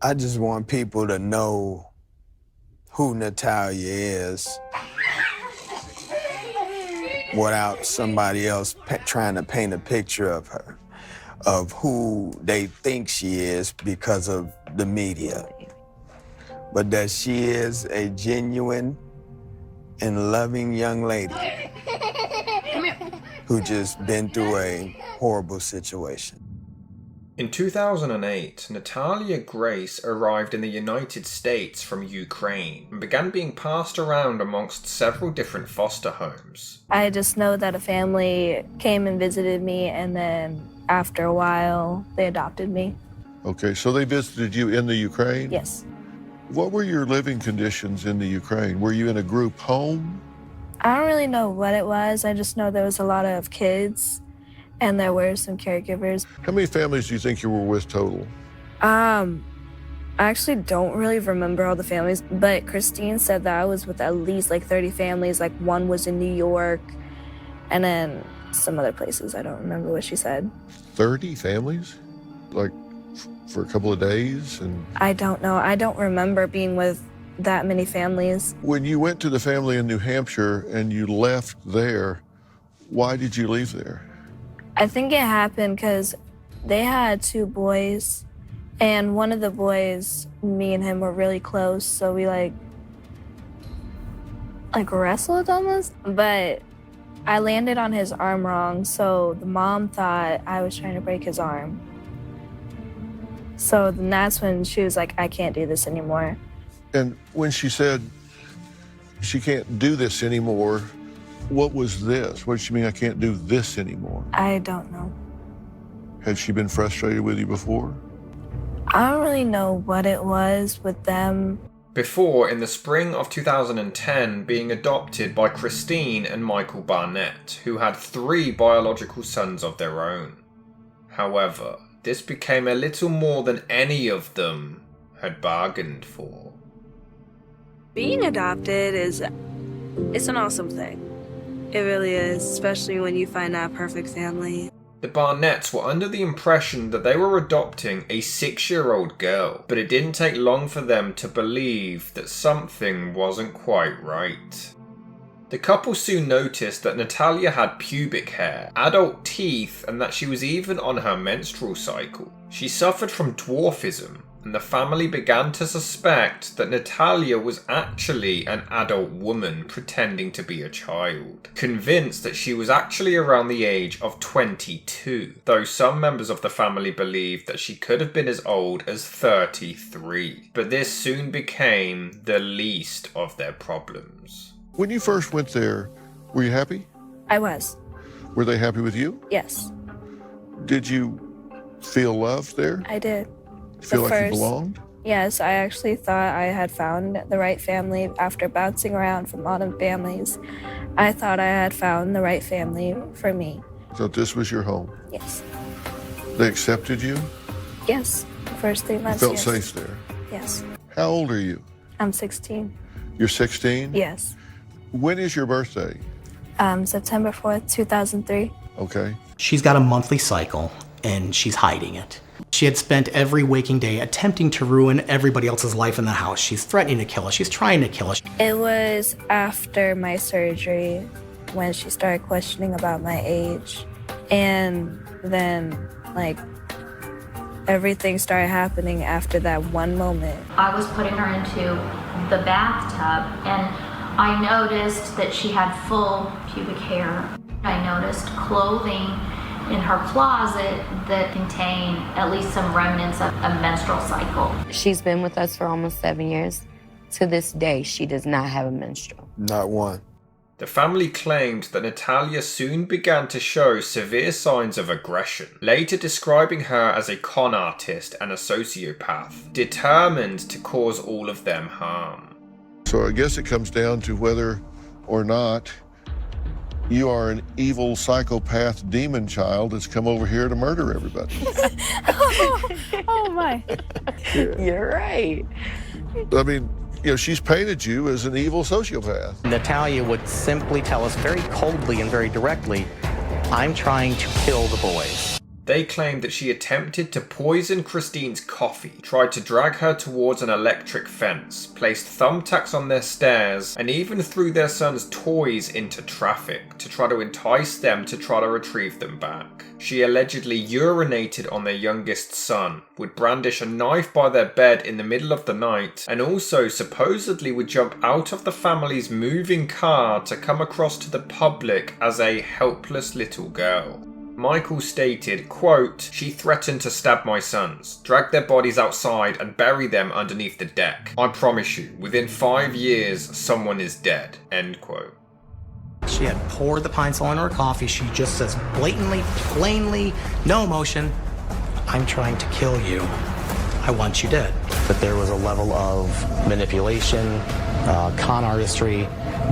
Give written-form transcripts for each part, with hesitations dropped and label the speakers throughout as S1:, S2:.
S1: I just want people to know who Natalia is without somebody else trying to paint a picture of her, of who they think she is because of the media. But that she is a genuine and loving young lady who just been through a horrible situation.
S2: In 2008, Natalia Grace arrived in the United States from Ukraine and began being passed around amongst several different foster homes.
S3: I just know that a family came and visited me, and then after a while, they adopted me.
S4: Okay, so they visited you in the Ukraine?
S3: Yes.
S4: What were your living conditions in the Ukraine? Were you in a group home?
S3: I don't really know what it was. I just know there was a lot of kids, and there were some caregivers.
S4: How many families do you think you were with total?
S3: I actually don't really remember all the families, but Kristine said that I was with at least like 30 families. Like one was in New York, and then some other places. I don't remember what she said.
S4: 30 families? Like for a couple of days? And
S3: I don't know. I don't remember being with that many families.
S4: when you went to the family in New Hampshire and you left there, why did you leave there?
S3: I think it happened because they had two boys, and one of the boys, me and him were really close, so we like wrestled almost. But I landed on his arm wrong, so the mom thought I was trying to break his arm. So then that's when she was like, I can't do this anymore.
S4: And when she said she can't do this anymore, what was this? What did she mean, I can't do this anymore?
S3: I don't know.
S4: Had she been frustrated with you before?
S3: I don't really know what it was with them.
S2: Before, in the spring of 2010, being adopted by Kristine and Michael Barnett, who had 3 biological sons of their own. However, this became a little more than any of them had bargained for.
S5: Being adopted it's an awesome thing. It really is, especially when you find that perfect family.
S2: The Barnetts were under the impression that they were adopting a 6-year-old girl, but it didn't take long for them to believe that something wasn't quite right. The couple soon noticed that Natalia had pubic hair, adult teeth, and that she was even on her menstrual cycle. She suffered from dwarfism, and the family began to suspect that Natalia was actually an adult woman pretending to be a child, convinced that she was actually around the age of 22, though some members of the family believed that she could have been as old as 33. But this soon became the least of their problems.
S4: When you first went there, were you happy?
S3: I was.
S4: Were they happy with you?
S3: Yes,
S4: Did you feel loved there?
S3: I did.
S4: Feel like you
S3: first-
S4: belonged?
S3: Yes, I actually thought I had found the right family after bouncing around from a lot of families. I thought I had found the right family for me.
S4: So this was your home?
S3: Yes.
S4: They accepted you?
S3: Yes. The first 3
S4: You
S3: months.
S4: felt
S3: yes.
S4: safe there?
S3: Yes.
S4: How old are you?
S3: I'm 16.
S4: You're 16?
S3: Yes.
S4: When is your birthday?
S3: September 4th, 2003.
S4: Okay.
S6: She's got a monthly cycle, and she's hiding it. She had spent every waking day attempting to ruin everybody else's life in the house. She's threatening to kill us. She's trying to kill us.
S3: It was after my surgery when she started questioning about my age. And then, everything started happening after that one moment.
S7: I was putting her into the bathtub, and I noticed that she had full pubic hair. I noticed clothing in her closet that contained at least some remnants of a menstrual cycle.
S8: She's been with us for almost 7 years. To this day, she does not have a menstrual.
S1: Not one.
S2: The family claimed that Natalia soon began to show severe signs of aggression, later describing her as a con artist and a sociopath, determined to cause all of them harm.
S4: So I guess it comes down to whether or not you are an evil psychopath demon child that's come over here to murder everybody.
S3: Oh my.
S8: You're right.
S4: I mean, she's painted you as an evil sociopath.
S6: Natalia would simply tell us very coldly and very directly, I'm trying to kill the boys.
S2: They claimed that she attempted to poison Kristine's coffee, tried to drag her towards an electric fence, placed thumbtacks on their stairs, and even threw their son's toys into traffic to try to entice them to try to retrieve them back. She allegedly urinated on their youngest son, would brandish a knife by their bed in the middle of the night, and also supposedly would jump out of the family's moving car to come across to the public as a helpless little girl. Michael stated, quote, "She threatened to stab my sons, drag their bodies outside and bury them underneath the deck. I promise you, within 5 years, someone is dead." End quote.
S6: She had poured the pine sol in her coffee. She just says blatantly, plainly, no emotion, "I'm trying to kill you. I want you dead." But there was a level of manipulation, con artistry,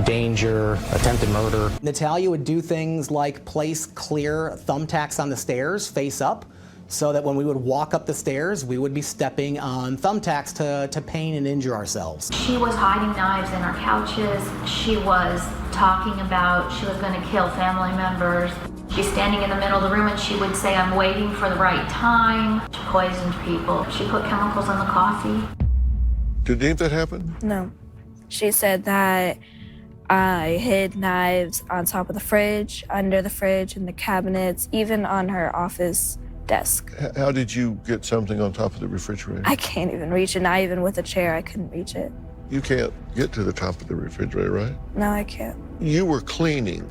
S6: danger, attempted murder. Natalia would do things like place clear thumbtacks on the stairs face up, so that when we would walk up the stairs, we would be stepping on thumbtacks to pain and injure ourselves.
S7: She was hiding knives in our couches. She was talking about she was going to kill family members. She's standing in the middle of the room and she would say, "I'm waiting for the right time." She poisoned people. She put chemicals in the coffee.
S4: Did any of that happen?
S3: No. She said that I hid knives on top of the fridge, under the fridge, in the cabinets, even on her office desk.
S4: How did you get something on top of the refrigerator?
S3: I can't even reach it. Not even with a chair, I couldn't reach it.
S4: You can't get to the top of the refrigerator, right?
S3: No, I can't.
S4: You were cleaning.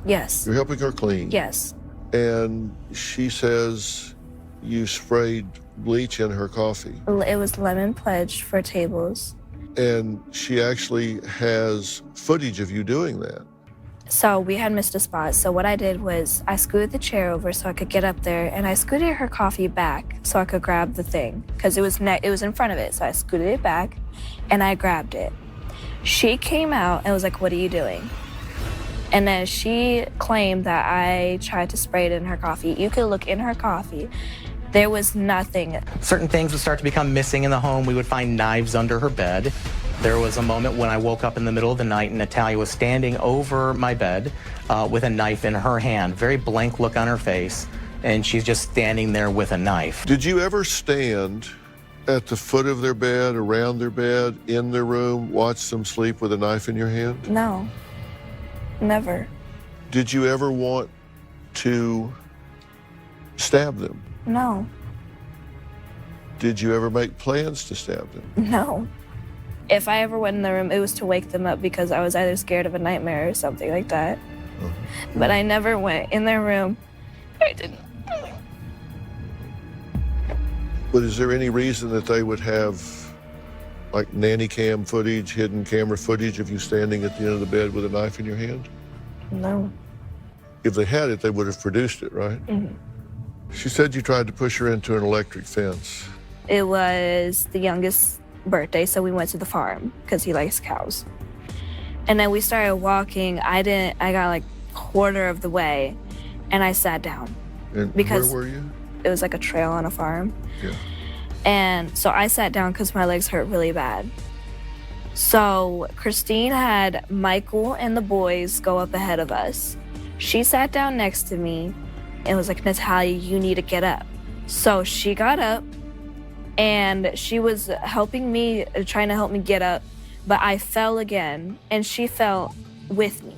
S3: Yes.
S4: You're helping her clean.
S3: Yes.
S4: And she says you sprayed bleach in her coffee.
S3: It was lemon pledge for tables.
S4: And she actually has footage of you doing that.
S3: So we had missed a spot. So what I did was I scooted the chair over so I could get up there, and I scooted her coffee back so I could grab the thing because it was in front of it. So I scooted it back, and I grabbed it. She came out and was like, "What are you doing?" And then she claimed that I tried to spray it in her coffee. You could look in her coffee. There was nothing.
S6: Certain things would start to become missing in the home. We would find knives under her bed. There was a moment when I woke up in the middle of the night and Natalia was standing over my bed with a knife in her hand, very blank look on her face, and she's just standing there with a knife.
S4: Did you ever stand at the foot of their bed, around their bed, in their room, watch them sleep with a knife in your hand?
S3: No. Never.
S4: Did you ever want to stab them?
S3: No.
S4: Did you ever make plans to stab them?
S3: No. If I ever went in the room, it was to wake them up because I was either scared of a nightmare or something like that. But I never went in their room. I didn't.
S4: But is there any reason that they would have like nanny cam footage, hidden camera footage of you standing at the end of the bed with a knife in your hand?
S3: No.
S4: If they had it, they would have produced it, right?
S3: Mm-hmm.
S4: She said you tried to push her into an electric fence.
S3: It was the youngest birthday, so we went to the farm because he likes cows. And then we started walking. I got like quarter of the way and I sat down.
S4: And
S3: because
S4: where were you?
S3: It was like a trail on a farm.
S4: Yeah.
S3: And so I sat down because my legs hurt really bad. So Kristine had Michael and the boys go up ahead of us. She sat down next to me and was like, "Natalia, you need to get up." So she got up and she was helping me, trying to help me get up, but I fell again and she fell with me.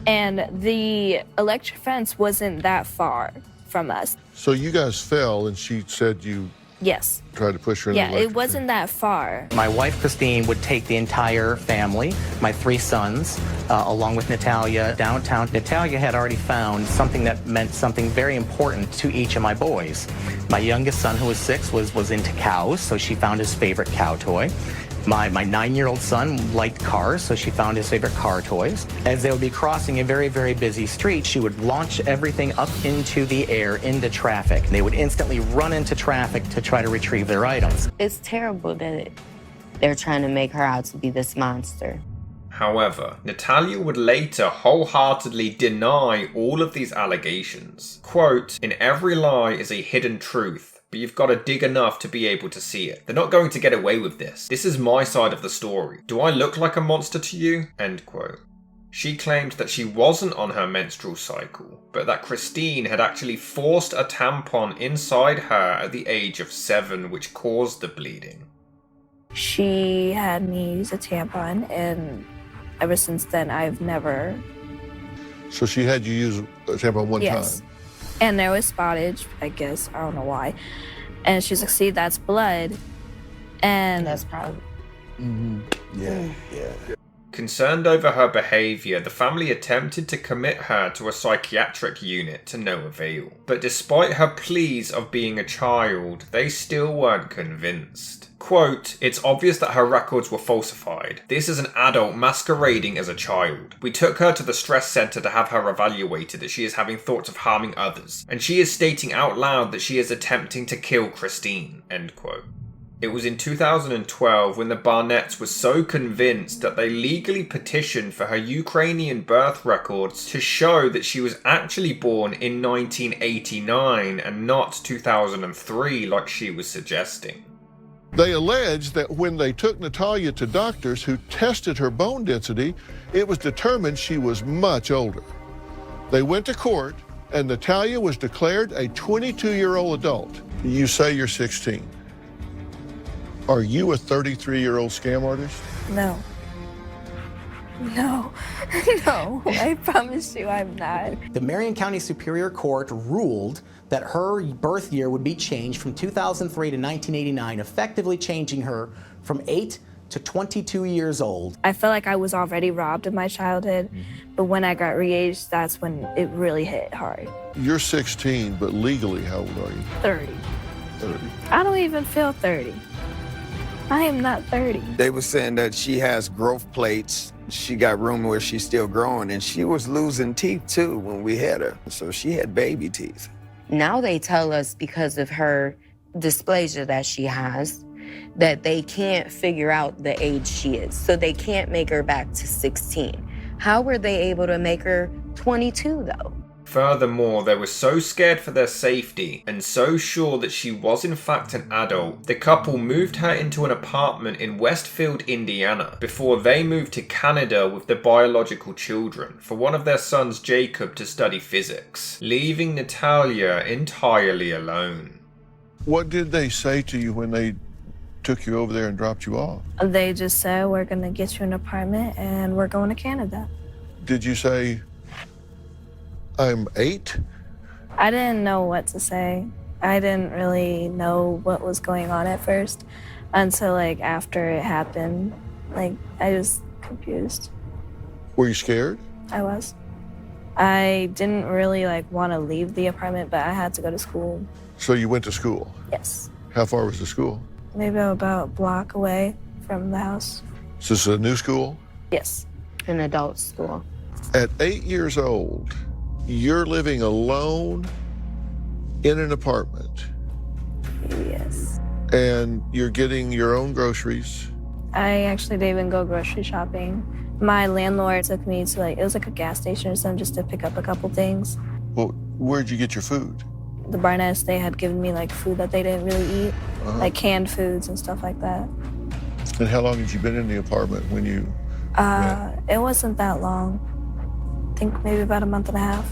S3: And the electric fence wasn't that far from us.
S4: So you guys fell and she said you
S3: Yes.
S4: tried to push her in
S3: Yeah,
S4: the electric
S3: it wasn't that far.
S6: My wife, Kristine, would take the entire family, my 3 sons, along with Natalia, downtown. Natalia had already found something that meant something very important to each of my boys. My youngest son, who was 6, was into cows, so she found his favorite cow toy. My 9-year-old son liked cars, so she found his favorite car toys. As they would be crossing a very, very busy street, she would launch everything up into the air, into traffic. They would instantly run into traffic to try to retrieve their items.
S8: It's terrible that they're trying to make her out to be this monster.
S2: However, Natalia would later wholeheartedly deny all of these allegations. Quote, "In every lie is a hidden truth, but you've got to dig enough to be able to see it. They're not going to get away with this. This is my side of the story. Do I look like a monster to you?" End quote. She claimed that she wasn't on her menstrual cycle, but that Kristine had actually forced a tampon inside her at the age of 7, which caused the bleeding.
S3: She had me use a tampon, and ever since then, I've never...
S4: So she had you use a tampon one
S3: Yes.
S4: time?
S3: And there was spottage, I guess. I don't know why. And she's like, see, that's blood. And
S8: That's probably...
S1: Yeah.
S2: Concerned over her behaviour, the family attempted to commit her to a psychiatric unit to no avail. But despite her pleas of being a child, they still weren't convinced. Quote, "It's obvious that her records were falsified. This is an adult masquerading as a child. We took her to the stress centre to have her evaluated as she is having thoughts of harming others, and she is stating out loud that she is attempting to kill Kristine." End quote. It was in 2012 when the Barnetts were so convinced that they legally petitioned for her Ukrainian birth records to show that she was actually born in 1989 and not 2003 like she was suggesting.
S4: They allege that when they took Natalia to doctors who tested her bone density, it was determined she was much older. They went to court, and Natalia was declared a 22-year-old adult. You say you're 16. Are you a 33-year-old scam artist?
S3: no. No. No. I promise you I'm not.
S6: The Marion County Superior Court ruled that her birth year would be changed from 2003 to 1989, effectively changing her from 8 to 22 years old.
S3: I felt like I was already robbed of my childhood, but when I got re-aged, that's when it really hit hard.
S4: You're 16, but legally, how old are you?
S3: 30.
S4: 30.
S3: I don't even feel 30. I am not 30.
S1: They were saying that she has growth plates. She got room where she's still growing, and she was losing teeth too when we had her. So she had baby teeth.
S8: Now they tell us because of her dysplasia that she has, that they can't figure out the age she is. So they can't make her back to 16. How were they able to make her 22 though?
S2: Furthermore, they were so scared for their safety and so sure that she was in fact an adult, the couple moved her into an apartment in Westfield, Indiana, before they moved to Canada with their biological children for one of their sons, Jacob, to study physics, leaving Natalia entirely alone.
S4: What did they say to you when they took you over there and dropped you off?
S3: They just said, we're going to get you an apartment and we're going to Canada.
S4: Did you say, I'm 8?
S3: I didn't know what to say. I didn't really know what was going on at first until like after it happened. Like I was confused.
S4: Were you scared?
S3: I was. I didn't really like want to leave the apartment, but I had to go to school.
S4: So you went to school?
S3: Yes.
S4: How far was the school?
S3: Maybe about a block away from the house.
S4: Is this a new school?
S3: Yes.
S8: An adult school.
S4: At 8 years old, you're living alone in an apartment.
S3: Yes.
S4: And you're getting your own groceries.
S3: I actually didn't even go grocery shopping. My landlord took me to it was like a gas station or something just to pick up a couple things.
S4: Well, where'd you get your food?
S3: The Barnetts, they had given me like food that they didn't really eat, like canned foods and stuff like that.
S4: And how long had you been in the apartment when you
S3: It wasn't that long. I think maybe about a month and a half.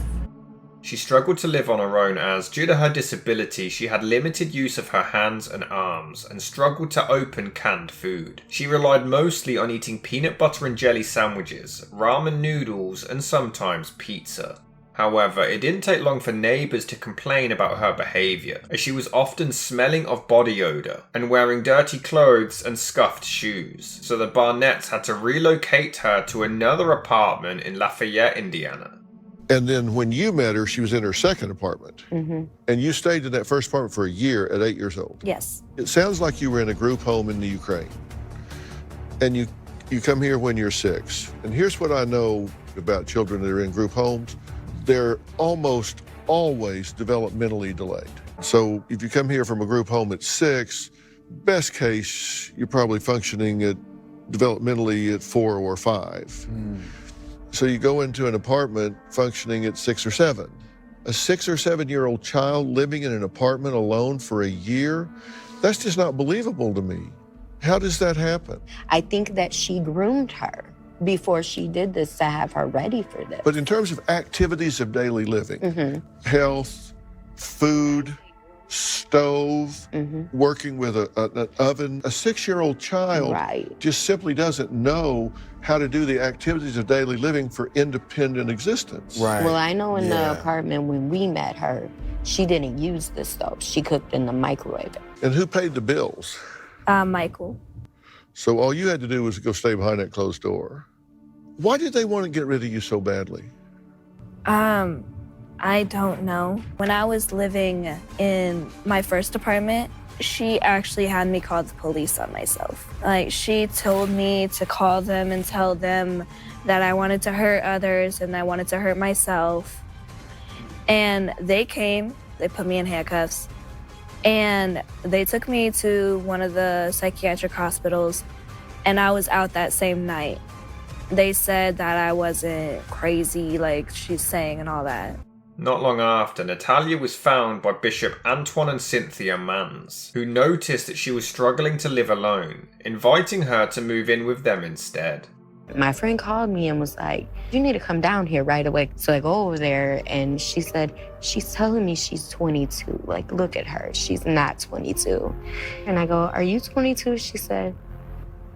S2: She struggled to live on her own as, due to her disability, she had limited use of her hands and arms and struggled to open canned food. She relied mostly on eating peanut butter and jelly sandwiches, ramen noodles, and sometimes pizza. However, it didn't take long for neighbours to complain about her behaviour, as she was often smelling of body odour and wearing dirty clothes and scuffed shoes, so the Barnetts had to relocate her to another apartment in Lafayette, Indiana.
S4: And then when you met her, she was in her second apartment. And you stayed in that first apartment for a year at 8 years old.
S3: Yes.
S4: It sounds like you were in a group home in the Ukraine. And you come here when you're 6. And here's what I know about children that are in group homes. They're almost always developmentally delayed. So if you come here from a group home at 6, best case, you're probably functioning at developmentally at 4 or 5. So you go into an apartment functioning at 6 or 7. A 6 or 7-year-old child living in an apartment alone for a year, that's just not believable to me. How does that happen?
S8: I think that she groomed her. before she did this to have her ready for this.
S4: But in terms of activities of daily living, health, food, stove, working with an oven, a 6-year-old child just simply doesn't know how to do the activities of daily living for independent existence.
S1: Right.
S8: Well, I know in the apartment when we met her, she didn't use the stove. She cooked in the microwave.
S4: And who paid the bills?
S3: Michael.
S4: So all you had to do was go stay behind that closed door. Why did they want to get rid of you so badly?
S3: I don't know. When I was living in my first apartment, she actually had me call the police on myself. Like, she told me to call them and tell them that I wanted to hurt others and I wanted to hurt myself. And they came, they put me in handcuffs, and they took me to one of the psychiatric hospitals, and I was out that same night. They said that I wasn't crazy like she's saying and all that.
S2: Not long after, Natalia was found by Bishop Antoine and Cynthia Mans, who noticed that she was struggling to live alone, inviting her to move in with them instead.
S8: My friend called me and was like, you need to come down here right away. So I go over there and she said, she's telling me she's 22. Like, look at her. She's not 22. And I go, are you 22? She said,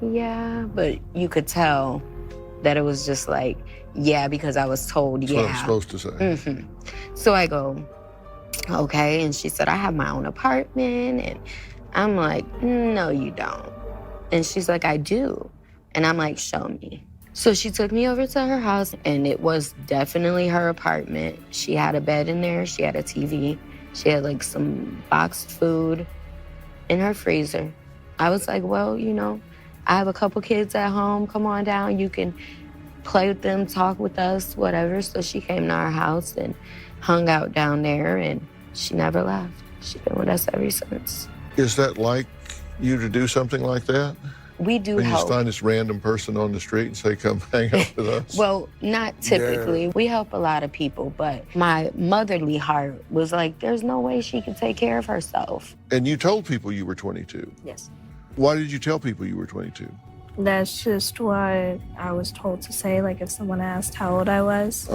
S8: yeah. But you could tell that it was just like, yeah, because I was told,
S4: That's what I'm supposed to say.
S8: So I go, okay. And she said, I have my own apartment. And I'm like, no, you don't. And she's like, I do. And I'm like, show me. So she took me over to her house, and it was definitely her apartment. She had a bed in there. She had a TV. She had like some boxed food in her freezer. I was like, well, you know, I have a couple kids at home. Come on down. You can play with them, talk with us, whatever. So she came to our house and hung out down there, and she never left. She's been with us ever since.
S4: Is that like you to do something like that?
S8: We do
S4: when you
S8: help.
S4: just find this random person on the street and say, come hang out with us?
S8: Well, not typically. We help a lot of people, but my motherly heart was like, there's no way she could take care of herself.
S4: And you told people you were 22?
S3: Yes.
S4: Why did you tell people you were 22?
S3: That's just what I was told to say, like if someone asked how old I was.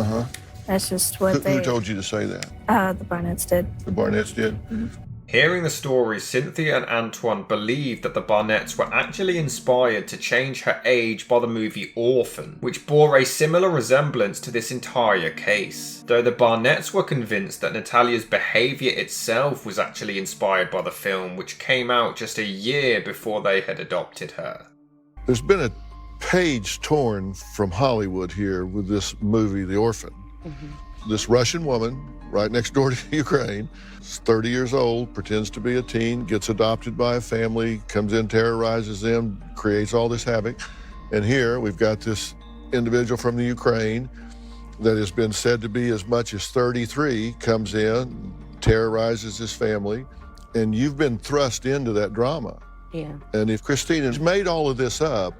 S3: That's just what
S4: Who told you to say that?
S3: The Barnetts did.
S4: The Barnetts did?
S2: Hearing the story, Cynthia and Antoine believed that the Barnetts were actually inspired to change her age by the movie Orphan, which bore a similar resemblance to this entire case, though the Barnetts were convinced that Natalia's behaviour itself was actually inspired by the film, which came out just a year before they had adopted her.
S4: There's been a page torn from Hollywood here with this movie, The Orphan. This Russian woman, right next door to Ukraine, is 30 years old, pretends to be a teen, gets adopted by a family, comes in, terrorizes them, creates all this havoc. And here we've got this individual from the Ukraine that has been said to be as much as 33, comes in, terrorizes his family, and you've been thrust into that drama.
S8: Yeah.
S4: And if Kristine has made all of this up,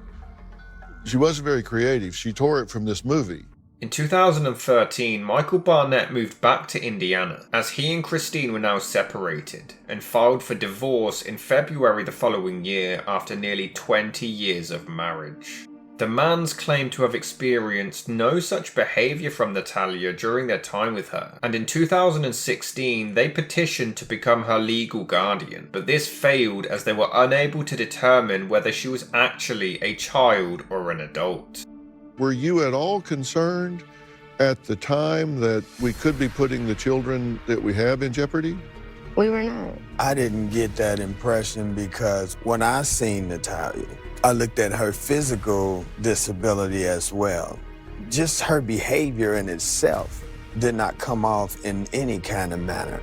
S4: she wasn't very creative. She tore it from this movie.
S2: In 2013, Michael Barnett moved back to Indiana, as he and Kristine were now separated, and filed for divorce in February the following year after nearly 20 years of marriage. The Mans claimed to have experienced no such behaviour from Natalia during their time with her, and in 2016 they petitioned to become her legal guardian, but this failed as they were unable to determine whether she was actually a child or an adult.
S4: Were you at all concerned at the time that we could be putting the children that we have in jeopardy?
S8: We were not.
S1: I didn't get that impression because when I seen Natalia, I looked at her physical disability as well. Just her behavior in itself did not come off in any kind of manner.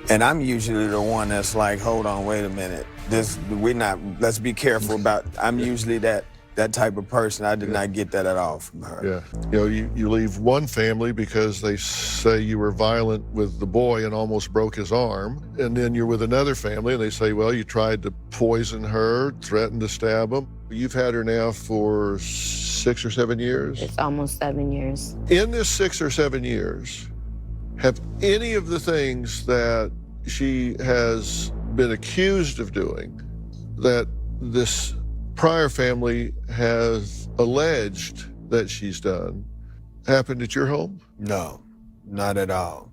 S1: And I'm usually the one that's like, hold on, wait a minute. Let's be careful about, I'm usually that type of person. I did not get that at all from her.
S4: Yeah. You know, you leave one family because they say you were violent with the boy and almost broke his arm. And then you're with another family and they say, well, you tried to poison her, threatened to stab him. You've had her now for 6 or 7 years?
S8: It's almost 7 years.
S4: In this 6 or 7 years, have any of the things that she has been accused of doing, that this prior family has alleged that she's done happened at your home?
S1: No, not at all.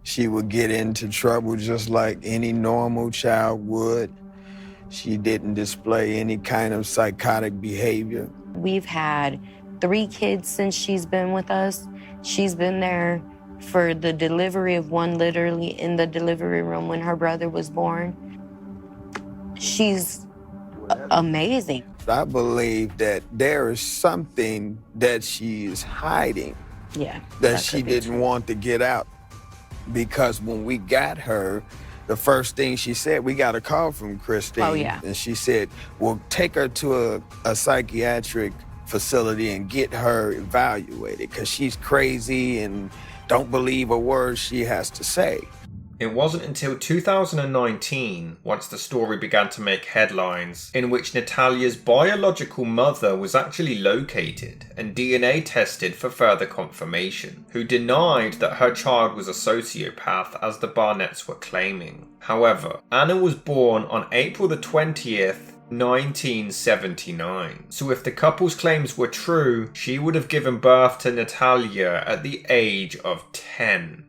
S1: She would get into trouble just like any normal child would. She didn't display any kind of psychotic behavior.
S8: We've had 3 kids since she's been with us. She's been there for the delivery of one, literally in the delivery room when her brother was born. She's amazing.
S1: I believe that there is something that she is hiding
S8: Yeah.
S1: that she didn't want to get out. Because when we got her, the first thing she said, we got a call from Kristine.
S8: Oh, yeah.
S1: And she said, well, take her to a psychiatric facility and get her evaluated because she's crazy and don't believe a word she has to say.
S2: It wasn't until 2019, once the story began to make headlines, in which Natalia's biological mother was actually located and DNA tested for further confirmation, who denied that her child was a sociopath as the Barnetts were claiming. However, Anna was born on April the 20th, 1979. So if the couple's claims were true, she would have given birth to Natalia at the age of 10.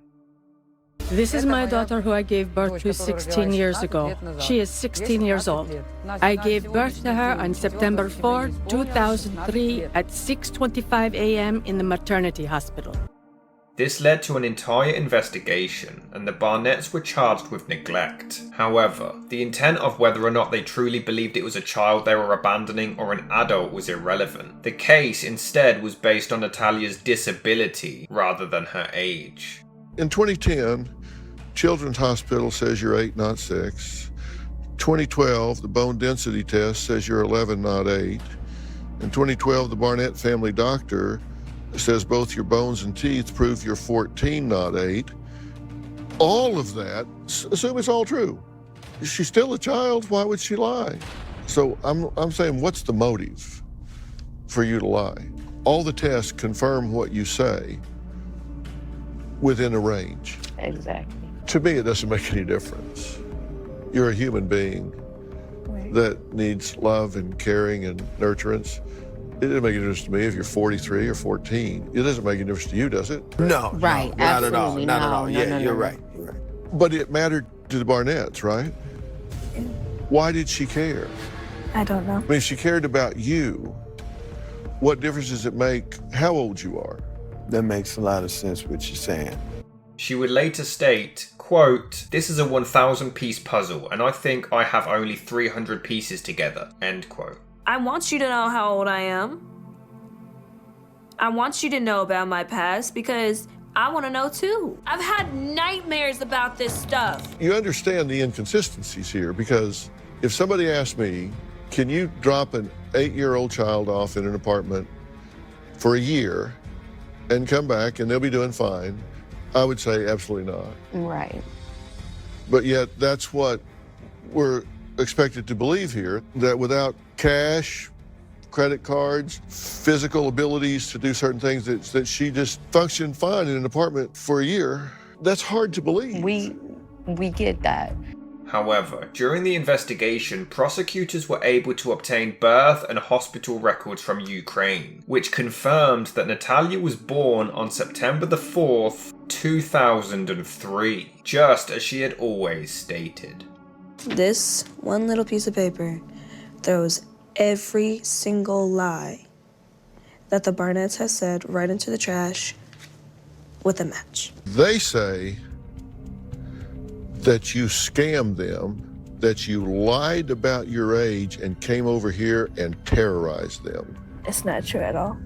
S9: This is my daughter who I gave birth to 16 years ago. She is 16 years old. I gave birth to her on September 4, 2003 at 6:25 a.m. in the maternity hospital.
S2: This led to an entire investigation, and the Barnetts were charged with neglect. However, the intent of whether or not they truly believed it was a child they were abandoning or an adult was irrelevant. The case instead was based on Natalia's disability rather than her age.
S4: In 2010, Children's Hospital says you're 8, not 6. 2012, the bone density test says you're 11, not 8. In 2012, the Barnett family doctor says both your bones and teeth prove you're 14, not 8. All of that, assume it's all true. She's still a child, why would she lie? So I'm saying, what's the motive for you to lie? All the tests confirm what you say within a range.
S8: Exactly.
S4: To me, it doesn't make any difference. You're a human being that needs love and caring and nurturance. It doesn't make any difference to me if you're 43 or 14. It doesn't make any difference to you, does it?
S1: No,
S8: Right,
S1: no, not at all,
S8: absolutely.
S1: not at
S8: No,
S1: all.
S8: no,
S1: Yeah,
S8: no,
S1: you're
S8: no.
S1: right, you're right.
S4: But it mattered to the Barnetts, right? Why did she care?
S3: I don't know.
S4: I mean, if she cared about you, what difference does it make how old you are?
S1: That makes a lot of sense what you're saying.
S2: She would later state, quote, "This is a 1,000-piece puzzle, and I think I have only 300 pieces together," end quote.
S5: I want you to know how old I am. I want you to know about my past because I want to know too. I've had nightmares about this stuff.
S4: You understand the inconsistencies here because if somebody asked me, can you drop an 8-year-old child off in an apartment for a year and come back and they'll be doing fine, I would say absolutely not.
S8: Right.
S4: But yet that's what we're expected to believe here, that without cash, credit cards, physical abilities to do certain things, that she just functioned fine in an apartment for a year. That's hard to believe.
S8: We get that.
S2: However, during the investigation, prosecutors were able to obtain birth and hospital records from Ukraine, which confirmed that Natalia was born on September the 4th, 2003, just as she had always stated.
S5: This one little piece of paper throws every single lie that the Barnetts has said right into the trash with a match.
S4: They say that you scammed them, that you lied about your age and came over here and terrorized them.
S3: It's not true at all.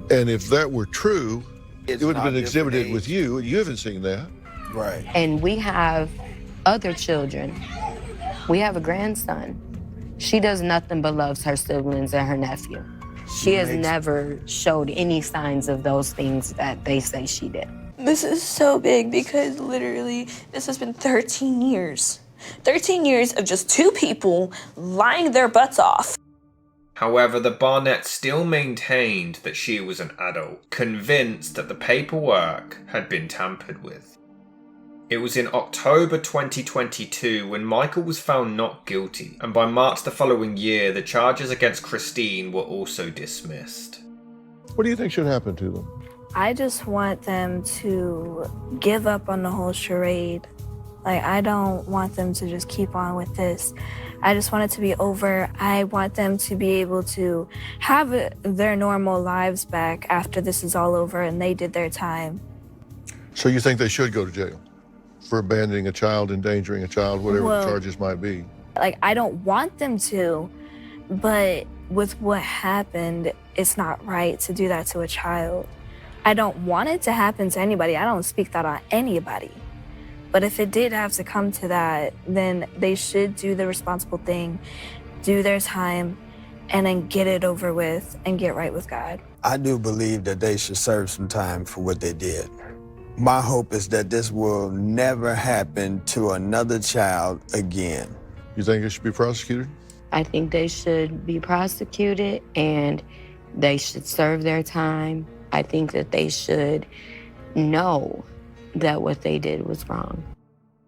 S4: And if that were true,
S1: It's
S4: it would have
S1: not
S4: been exhibited
S1: different
S4: with you. You haven't seen that.
S1: Right.
S8: And we have other children. We have a grandson. She does nothing but loves her siblings and her nephew. She has never showed any signs of those things that they say she did.
S5: This is so big because literally this has been 13 years. 13 years of just 2 people lying their butts off.
S2: However, the Barnetts still maintained that she was an adult, convinced that the paperwork had been tampered with. It was in October 2022 when Michael was found not guilty, and by March the following year, the charges against Kristine were also dismissed.
S4: What do you think should happen to them?
S3: I just want them to give up on the whole charade. Like, I don't want them to just keep on with this. I just want it to be over. I want them to be able to have their normal lives back after this is all over and they did their time.
S4: So you think they should go to jail for abandoning a child, endangering a child, whatever the charges might be?
S3: Like, I don't want them to, but with what happened, it's not right to do that to a child. I don't want it to happen to anybody. I don't speak that on anybody. But if it did have to come to that, then they should do the responsible thing, do their time, and then get it over with and get right with God.
S1: I do believe that they should serve some time for what they did. My hope is that this will never happen to another child again.
S4: You think it should be prosecuted?
S8: I think they should be prosecuted and they should serve their time. I think that they should know that what they did was wrong.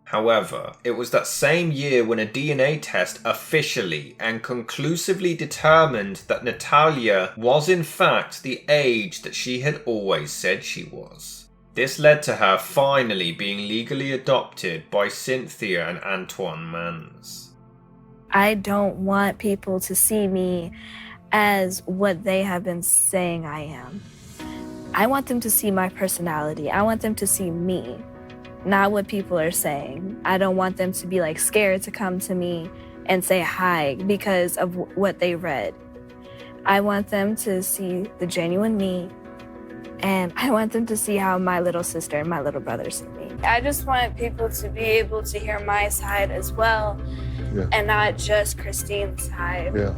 S2: However, it was that same year when a DNA test officially and conclusively determined that Natalia was in fact the age that she had always said she was. This led to her finally being legally adopted by Cynthia and Antoine Mans.
S3: I don't want people to see me as what they have been saying I am. I want them to see my personality. I want them to see me, not what people are saying. I don't want them to be like scared to come to me and say hi because of what they read. I want them to see the genuine me, and I want them to see how my little sister and my little brother see me. I just want people to be able to hear my side as well, and not just Kristine's side.
S4: Yeah.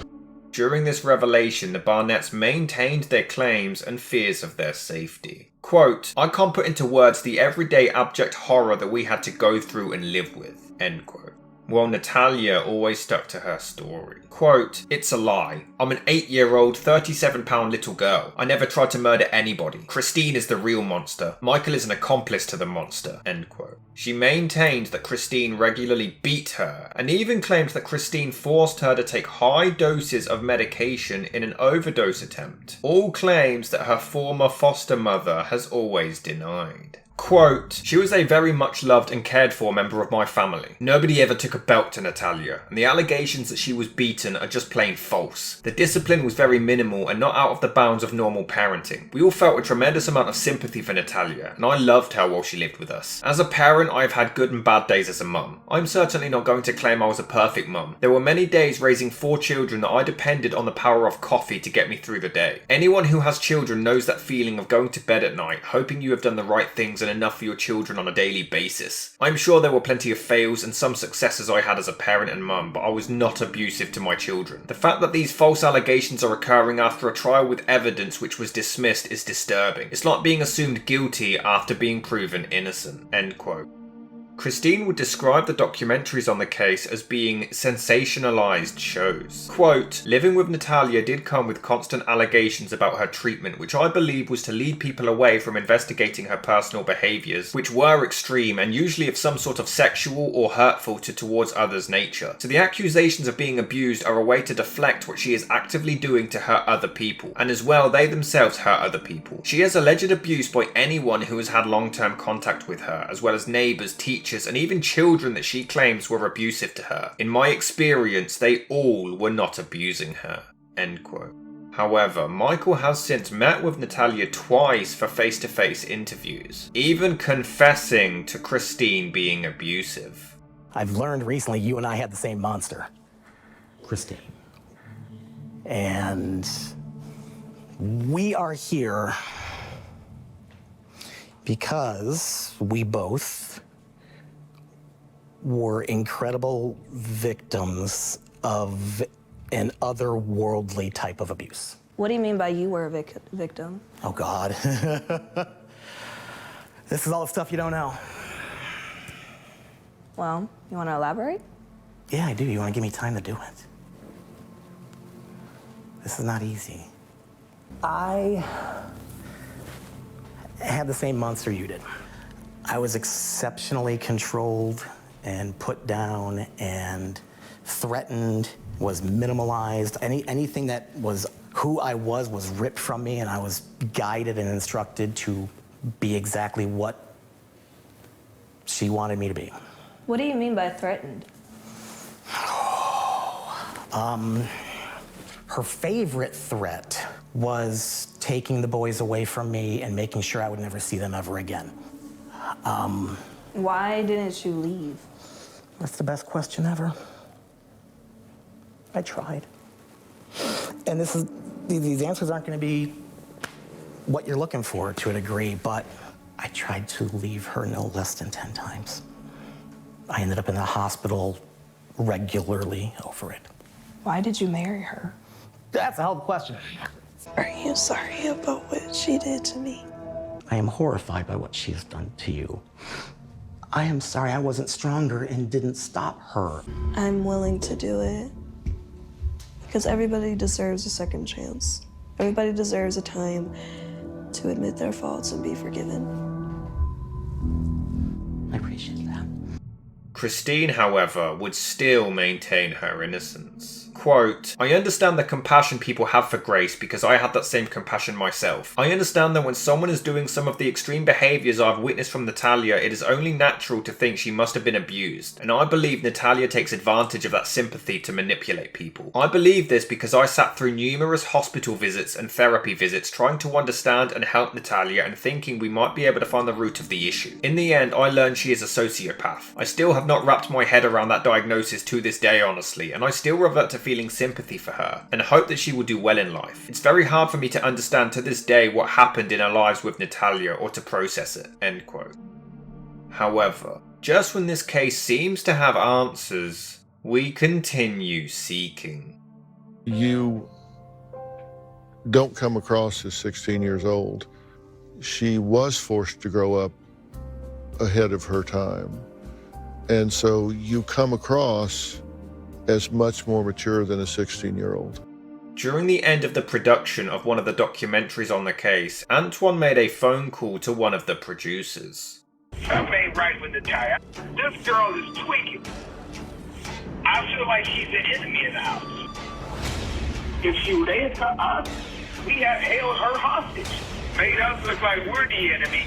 S2: During this revelation, the Barnetts maintained their claims and fears of their safety. Quote, "I can't put into words the everyday abject horror that we had to go through and live with," end quote. While Natalia always stuck to her story. Quote, "It's a lie. I'm an 8-year-old, 37-pound little girl. I never tried to murder anybody. Kristine is the real monster. Michael is an accomplice to the monster," end quote. She maintained that Kristine regularly beat her, and even claimed that Kristine forced her to take high doses of medication in an overdose attempt. All claims that her former foster mother has always denied. Quote, "She was a very much loved and cared for member of my family. Nobody ever took a belt to Natalia, and the allegations that she was beaten are just plain false. The discipline was very minimal and not out of the bounds of normal parenting. We all felt a tremendous amount of sympathy for Natalia, and I loved her while she lived with us. As a parent, I have had good and bad days as a mum. I'm certainly not going to claim I was a perfect mum. There were many days raising 4 children that I depended on the power of coffee to get me through the day. Anyone who has children knows that feeling of going to bed at night, hoping you have done the right things and enough for your children on a daily basis. I'm sure there were plenty of fails and some successes I had as a parent and mum, but I was not abusive to my children. The fact that these false allegations are occurring after a trial with evidence which was dismissed is disturbing. It's like being assumed guilty after being proven innocent," end quote. Kristine would describe the documentaries on the case as being sensationalized shows. Quote, "Living with Natalia did come with constant allegations about her treatment, which I believe was to lead people away from investigating her personal behaviors, which were extreme and usually of some sort of sexual or hurtful towards others' nature. So the accusations of being abused are a way to deflect what she is actively doing to hurt other people, and as well they themselves hurt other people. She has alleged abuse by anyone who has had long-term contact with her, as well as neighbours, teachers, and even children that she claims were abusive to her. In my experience, they all were not abusing her," end quote. However, Michael has since met with Natalia twice for face-to-face interviews, even confessing to Kristine being abusive.
S6: I've learned recently you and I had the same monster, Kristine. And we are here because we both were incredible victims of an otherworldly type of abuse.
S5: What do you mean by you were a victim?
S6: Oh, God. This is all the stuff you don't know.
S5: Well, you want to elaborate?
S6: Yeah, I do. You want to give me time to do it? This is not easy. I had the same monster you did. I was exceptionally controlled and put down and threatened, was minimalized. Anything that was who I was ripped from me, and I was guided and instructed to be exactly what she wanted me to be.
S5: What do you mean by threatened?
S6: Her favorite threat was taking the boys away from me and making sure I would never see them ever again.
S5: Why didn't you leave?
S6: That's the best question ever. I tried. And these answers aren't going to be what you're looking for to a degree, but I tried to leave her no less than 10 times. I ended up in the hospital regularly over it.
S5: Why did you marry her?
S6: That's a hell of a question.
S5: Are you sorry about what she did to me?
S6: I am horrified by what she has done to you. I am sorry I wasn't stronger and didn't stop her.
S5: I'm willing to do it. Because everybody deserves a second chance. Everybody deserves a time to admit their faults and be forgiven.
S6: I appreciate that.
S2: Kristine, however, would still maintain her innocence. Quote, I understand the compassion people have for Grace because I had that same compassion myself. I understand that when someone is doing some of the extreme behaviours I've witnessed from Natalia, it is only natural to think she must have been abused. And I believe Natalia takes advantage of that sympathy to manipulate people. I believe this because I sat through numerous hospital visits and therapy visits trying to understand and help Natalia and thinking we might be able to find the root of the issue. In the end, I learned she is a sociopath. I still have not wrapped my head around that diagnosis to this day, honestly, and I still revert to feeling sympathy for her and hope that she will do well in life. It's very hard for me to understand to this day what happened in our lives with Natalia or to process it. End quote. However, just when this case seems to have answers, we continue seeking.
S4: You don't come across as 16 years old. She was forced to grow up ahead of her time. And so you come across as much more mature than a 16-year-old.
S2: During the end of the production of one of the documentaries on the case, Antoine made a phone call to one of the producers.
S10: Something ain't right with Natalia. This girl is tweaking. I feel like she's an enemy in the house. If she laid to us, we have held her hostage. Made us look like we're the enemy.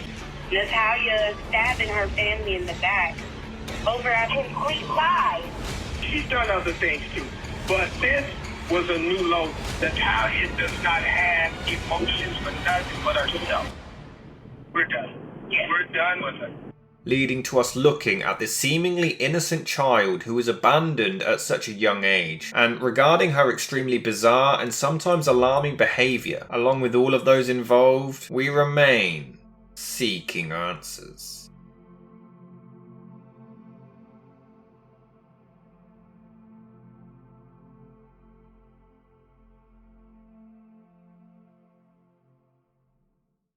S11: Natalia stabbing her family in the back over a complete lie.
S10: She's done other things too, but this was a new low. Natalia does not have emotions for nothing but herself. We're done. Yeah. We're done with her.
S2: Leading to us looking at this seemingly innocent child who was abandoned at such a young age, and regarding her extremely bizarre and sometimes alarming behaviour, along with all of those involved, we remain seeking answers.